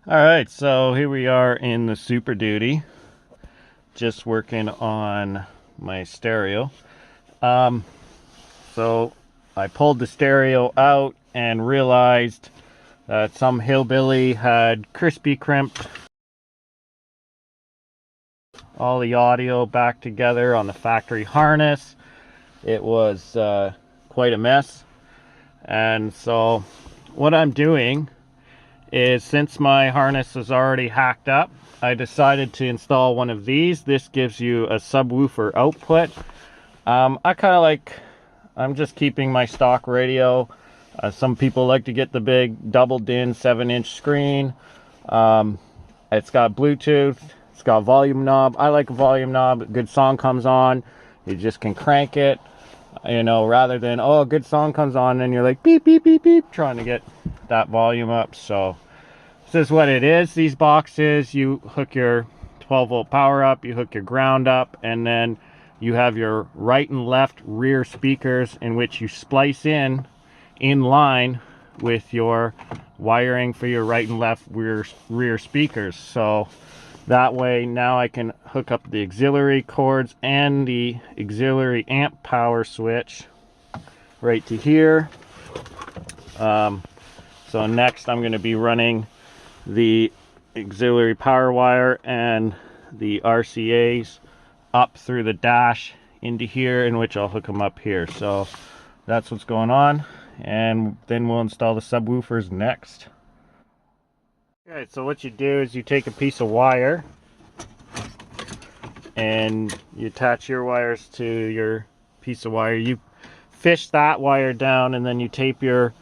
Alright, so here we are in the Super Duty, just working on my stereo. So I pulled the stereo out and realized that some hillbilly had crispy crimped all the audio back together on the factory harness. It was quite a mess. And so what I'm doing is, since my harness is already hacked up, I decided to install one of these. This gives you a subwoofer output. I'm just keeping my stock radio. Some people like to get the big double din 7-inch screen. It's got Bluetooth, it's got volume knob. I like a volume knob. A good song comes on, you just can crank it, you know, rather than, oh, a good song comes on and you're like beep beep beep beep trying to get that volume up. So this is what it is. These boxes, you hook your 12-volt power up, you hook your ground up, and then you have your right and left rear speakers, in which you splice in line with your wiring for your right and left rear speakers. So that way now I can hook up the auxiliary cords and the auxiliary amp power switch right to here. So next I'm going to be running the auxiliary power wire and the RCAs up through the dash into here, in which I'll hook them up here. So that's what's going on, and then we'll install the subwoofers next. Okay, so what you do is you take a piece of wire and you attach your wires to your piece of wire. You fish that wire down, and then you tape your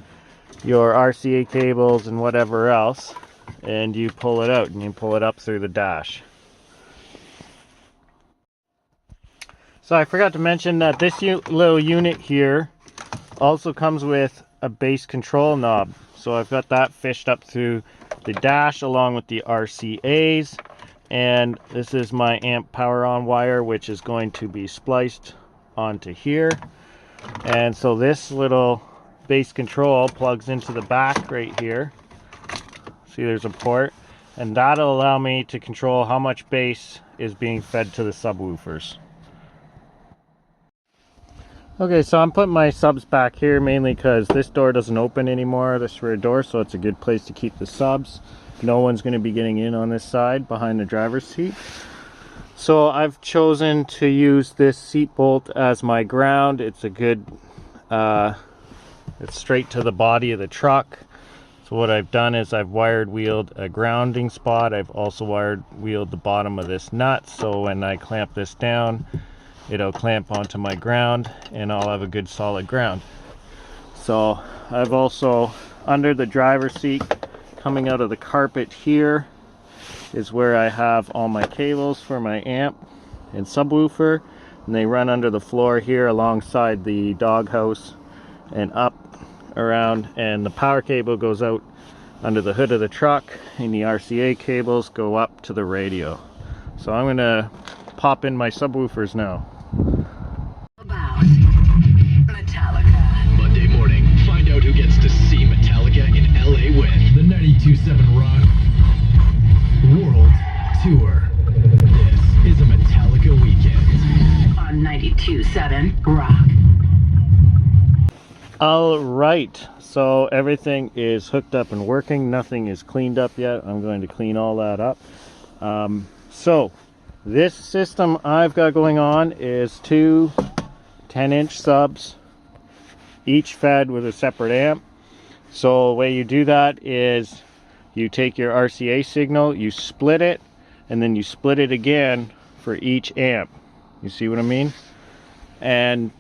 RCA cables and whatever else, and you pull it out and you pull it up through the dash. So I forgot to mention that this little unit here also comes with a base control knob. So I've got that fished up through the dash along with the RCAs, and this is my amp power on wire, which is going to be spliced onto here. And so this little base control plugs into the back right here. See, there's a port, and that'll allow me to control how much bass is being fed to the subwoofers. Okay, so I'm putting my subs back here mainly because this door doesn't open anymore, this rear door, so it's a good place to keep the subs. No one's going to be getting in on this side behind the driver's seat. So I've chosen to use this seat bolt as my ground. It's a good, it's straight to the body of the truck. So what I've done is I've wired wheeled a grounding spot. I've also wired wheeled the bottom of this nut, so when I clamp this down, it'll clamp onto my ground and I'll have a good solid ground. So I've also, under the driver's seat, coming out of the carpet here, is where I have all my cables for my amp and subwoofer, and they run under the floor here alongside the doghouse and up around, and the power cable goes out under the hood of the truck, and the RCA cables go up to the radio. So I'm gonna pop in my subwoofers now. About Metallica. Monday morning, find out who gets to see Metallica in LA with the 92.7 Rock World Tour. This is a Metallica weekend On 92.7 Rock. Alright, so everything is hooked up and working. Nothing is cleaned up yet. I'm going to clean all that up. So this system I've got going on is two 10-inch subs, each fed with a separate amp. So the way you do that is you take your RCA signal, you split it, and then you split it again for each amp. You see what I mean? And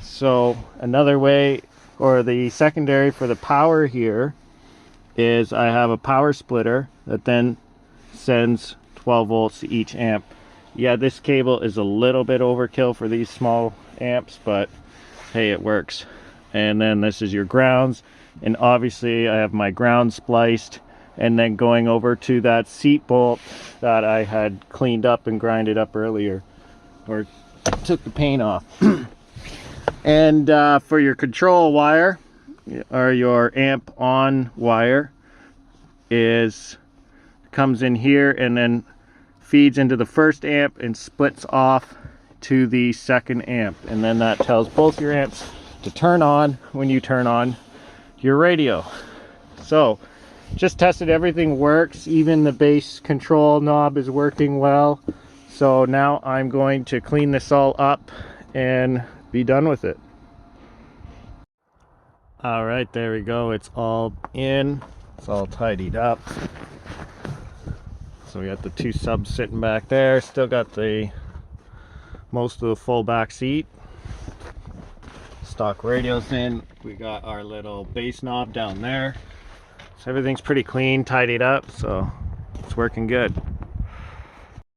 so another way, or the secondary for the power here, is I have a power splitter that then sends 12 volts to each amp. Yeah, this cable is a little bit overkill for these small amps, but hey, it works. And then this is your grounds, and obviously I have my ground spliced, and then going over to that seat bolt that I had cleaned up and grinded up earlier, or took the paint off. And for your control wire, or your amp on wire, is comes in here and then feeds into the first amp and splits off to the second amp, and then that tells both your amps to turn on when you turn on your radio. So just tested, everything works, even the bass control knob is working well. So now I'm going to clean this all up and be done with it. All right, there we go, it's all in, it's all tidied up. So we got the two subs sitting back there, still got the most of the full back seat. Stock radios in, we got our little bass knob down there. So everything's pretty clean, tidied up, so it's working good.